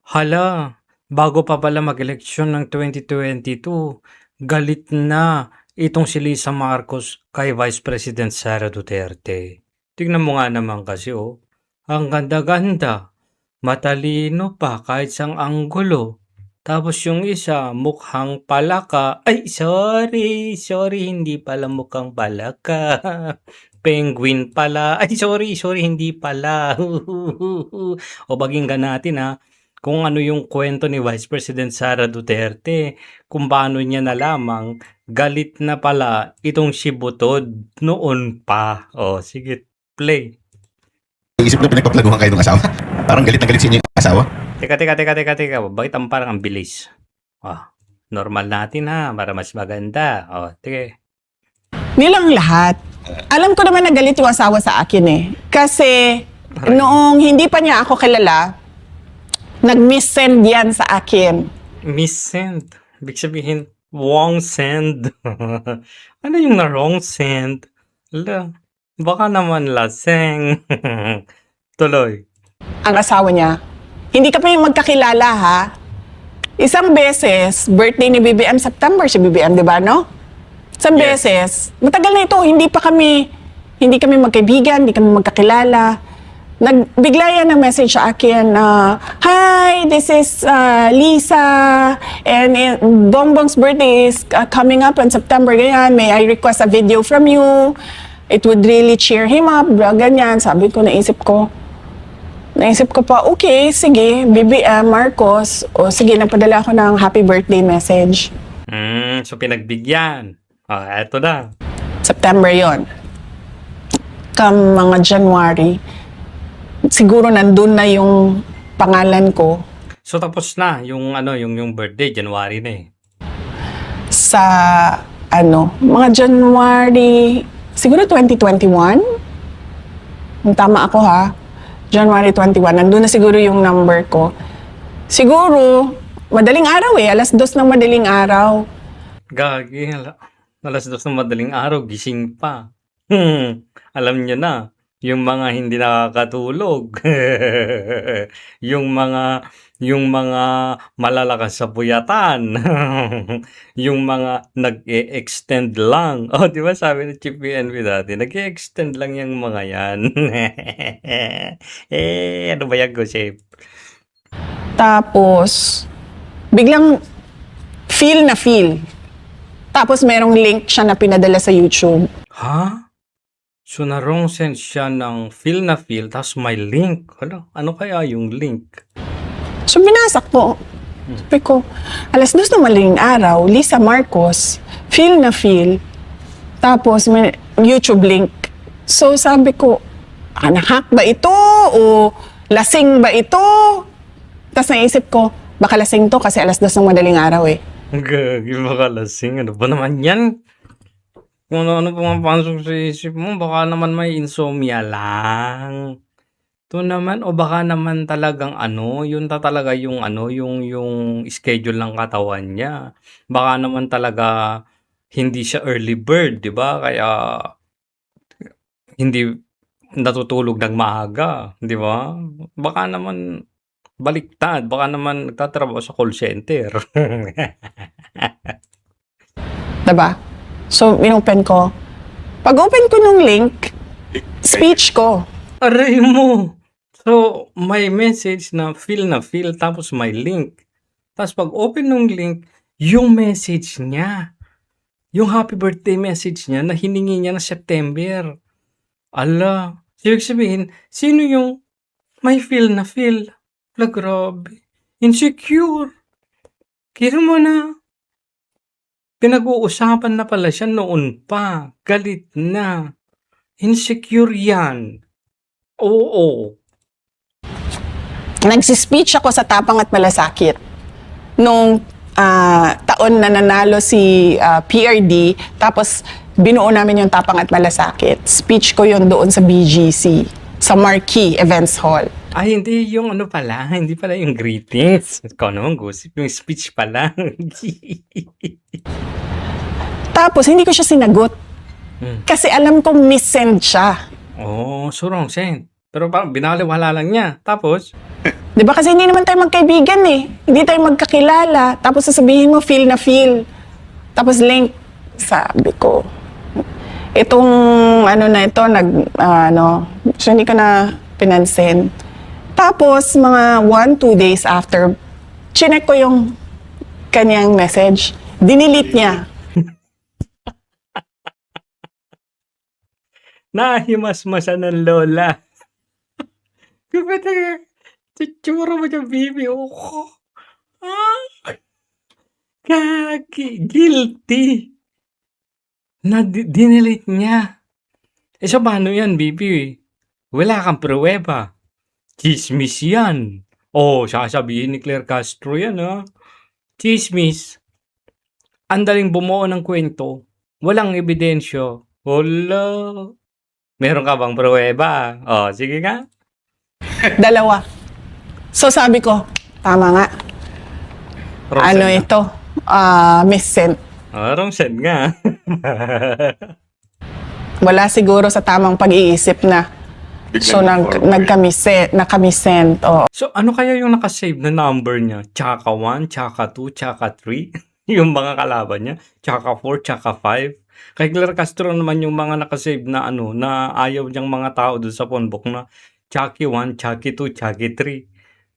Hala, bago pa pala mag-eleksyon ng 2022, galit na itong si Lisa Marcos kay Vice President Sara Duterte. Tignan mo nga naman kasi ang ganda-ganda, matalino pa kahit sang anggulo. Tapos yung isa, mukhang palaka. Ay, sorry, hindi pala mukhang palaka. Penguin pala. Ay, sorry, hindi pala. O baginggan natin kung ano yung kwento ni Vice President Sara Duterte, kung paano niya nalamang galit na pala itong si Butod noon pa. O, sige, play. Isip ko na pinagpaplaguhan kayo ng asawa. Parang galit na galit sa inyo yung asawa. Teka. Bakit ang parang ang bilis? Normal natin para mas maganda. Sige. Nilang lahat. Alam ko naman na galit yung asawa sa akin eh. Kasi noong hindi pa niya ako kilala, nag-miss-send yan sa akin. Miss-send. Ibig sabihin, wrong send. Ano yung na wrong send? Baka naman laseng. Tuloy. Ang asawa niya. Hindi kami magkakilala ha. Isang beses, birthday ni BBM, September si BBM, di ba no? Isang Yes. beses, matagal na ito, hindi kami magkaibigan, hindi kami magkakilala. Bigla yan ng message sa akin na, "Hi, this is Lisa, and Bongbong's birthday is coming up in September, ganyan. May I request a video from you? It would really cheer him up," ganyan. Sabi ko, naisip ko pa, okay, sige, BBM, Marcos, o sige, nagpadala ako ng happy birthday message. So pinagbigyan. Eto na. September yon. Mga January, siguro nandun na yung pangalan ko So tapos na yung birthday, January na eh. sa mga January, siguro 2021. Kung tama ako ha, January 21, nandun na siguro yung number ko. Siguro, madaling araw alas 2 ng madaling araw. Gagi, alas 2 ng madaling araw, gising pa. Alam niyo na, yung mga hindi nakakatulog. yung mga malalakas sa puyatan. Yung mga nag-e-extend lang. Di ba sabi ng Chief PNP dati, nag-e-extend lang yung mga yan. Ano ba yan, Gosep? Tapos, biglang feel na feel. Tapos merong link siya na pinadala sa YouTube. So na-wrong send siya ng feel na feel, tapos may link. Ano kaya yung link? So binasa ko. Sabi ko, alas 2 ng madaling araw, Lisa Marcos, feel na feel. Tapos may YouTube link. So sabi ko, hack ba ito? O lasing ba ito? Tapos naisip ko, baka lasing to kasi alas 2 ng madaling araw eh. Gagi, baka lasing. Ano ba naman yan? Kung ano pumapasok sa isip mo, baka naman may insomnia lang. Ito naman, o baka naman talagang yun talaga yung yung schedule ng katawan niya. Baka naman talaga hindi siya early bird, di ba? Kaya hindi natutulog ng maaga, di ba? Baka naman baliktad, baka naman nagtatrabaho sa call center. Diba? So, inopen ko. Pag open ko nung link, speech ko. Aray mo! So, may message na feel, tapos may link. Tapos pag open ng link, yung message niya. Yung happy birthday message niya na hiningi niya na September. Ala, ibig sabihin, sino yung may feel? Grabe. Insecure. Kira mo na. Pinag-uusapan na pala siya noon pa. Galit na. Insecure yan. Oo. Nagsispeech ako sa Tapang at Malasakit. Nung taon na nanalo si PRD, tapos binuo namin yung Tapang at Malasakit. Speech ko yun doon sa BGC, sa Marquee Events Hall. Ay, hindi yung pala. Hindi pala yung greetings. Ikaw naman, Gusip. Yung speech pala. Tapos hindi ko siya sinagot. Kasi alam kong miss-send siya. So wrong send. Pero parang binaliwala lang niya. Tapos, Di ba kasi hindi naman tayo magkaibigan eh. Hindi tayo magkakilala. Tapos sasabihin mo, feel na feel. Tapos link. Sabi ko, itong ano na ito, so hindi ko na pinansin. Tapos mga 1-2 days after, chinek ko yung kanyang message. Dinilit niya. Nahimasmasan ng lola. Kapatid, tsura mo dyan, baby. Oh. Ah, guilty. Dinilit niya. So, paano yan, baby? Wala kang pruweba. Chismis yan. Sasabihin ni Claire Castro yan, ha? Chismis. Ang daling bumuo ng kwento. Walang ebidensya. Wala. Meron ka bang pruweba? Sige nga. 2. So sabi ko, tama nga. Wrong send Ito? Miss-sent. Wrong send nga. Wala siguro sa tamang pag-iisip na. So nakamisent. So, ano kaya yung nakasave na number niya? Tsaka 1, tsaka 2, tsaka 3? Yung mga kalaban niya? Tsaka 4, tsaka 5? Kay Claire Castro naman yung mga nakasave na na ayaw niyang mga tao doon sa phone book na Chucky 1, Chucky 2, Chucky 3.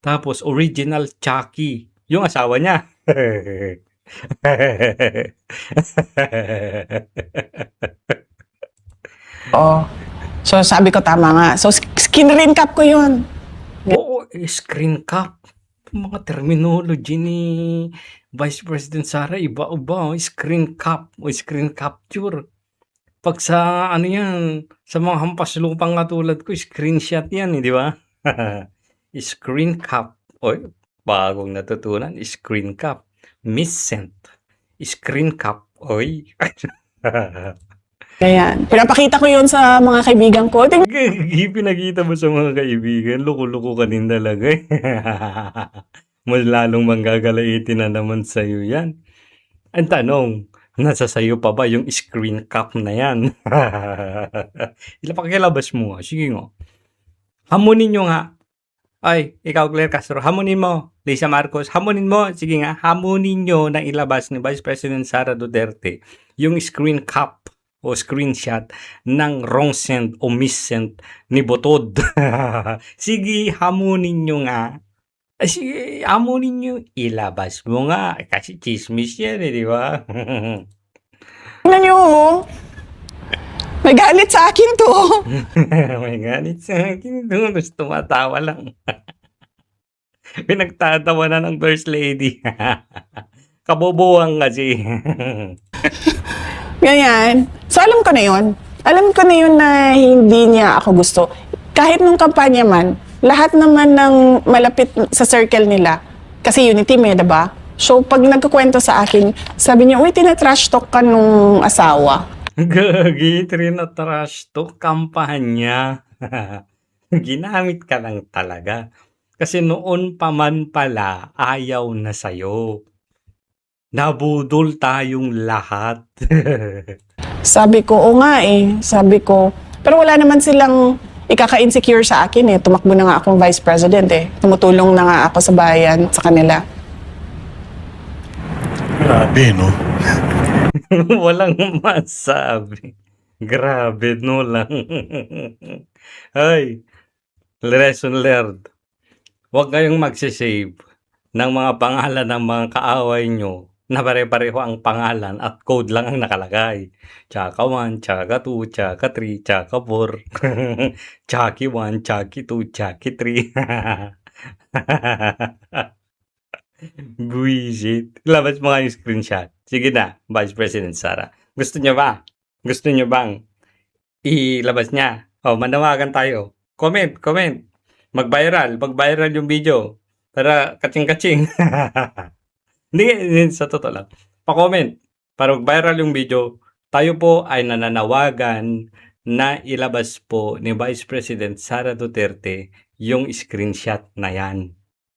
Tapos, original Chucky. Yung asawa niya. So sabi ko, tama nga. So screen recap ko yun. Oo, screen cap. Mga terminology ni Vice President Sara, iba-iba. Screen cap o screen capture. Pag sa yan, sa mga hampas lupang katulad ko, screenshot yan, di ba? Screen cap. Bagong natutunan. Screen cap. Miss-sent. Screen cap. Ayan. Pinapakita ko yun sa mga kaibigan ko. Pinakita mo sa mga kaibigan, loko-loko ka din talaga eh. Mas lalong manggagalaitin na naman sa'yo yan. Ang tanong, nasa sa'yo pa ba yung screen cap na yan? Pakilabas mo nga. Sige nga. Hamunin nyo nga. Ay, ikaw Claire Castro, hamunin mo. Lisa Marcos, hamunin mo. Sige nga, hamunin nyo na ilabas ni Vice President Sara Duterte yung screen cap o screenshot ng wrong send o miss-send ni Botod. Sige, hamunin nyo nga. Sige, hamunin nyo. Ilabas mo nga. Kasi chismis yan di ba? Ano nyo? May galit sa akin to. May galit sa akin to. Tapos tumatawa lang. Pinagtatawa na ng First Lady. Kabobohan kasi. Ganyan. So alam ko na yun. Alam ko na yun na hindi niya ako gusto. Kahit nung kampanya man, lahat naman ng malapit sa circle nila, kasi unity may, diba? So pag nagkukwento sa akin, sabi niya, uy, tinatrash talk ka nung asawa. Gagi, trinatrash to, kampanya. Ginamit ka lang talaga. Kasi noon pa man pala, ayaw na sa'yo. Nabudol tayong lahat. Sabi ko, oo nga eh. Sabi ko, pero wala naman silang ikaka-insecure sa akin eh. Tumakbo na nga akong vice president eh. Tumutulong na nga ako sa bayan, sa kanila. Grabe, no? Walang masabi. Grabe, no lang. Ay, lesson learned. Huwag kayong magsisave ng mga pangalan ng mga kaaway nyo na pare-pareho ang pangalan at code lang ang nakalagay. Tsaka 1, tsaka 2, tsaka 3, tsaka 4. Chucky 1, Chucky 2, Chucky 3. Buisit. Labas mo nga yung screenshot. Sige na, Vice President Sara. Gusto niyo ba? Gusto niyo bang ilabas niya? Manawagan tayo. Comment. Mag-viral yung video. Para kaching-kaching. Hindi, sa totoo lang. Pa-comment. Para mag-viral yung video, tayo po ay nananawagan na ilabas po ni Vice President Sara Duterte yung screenshot na yan.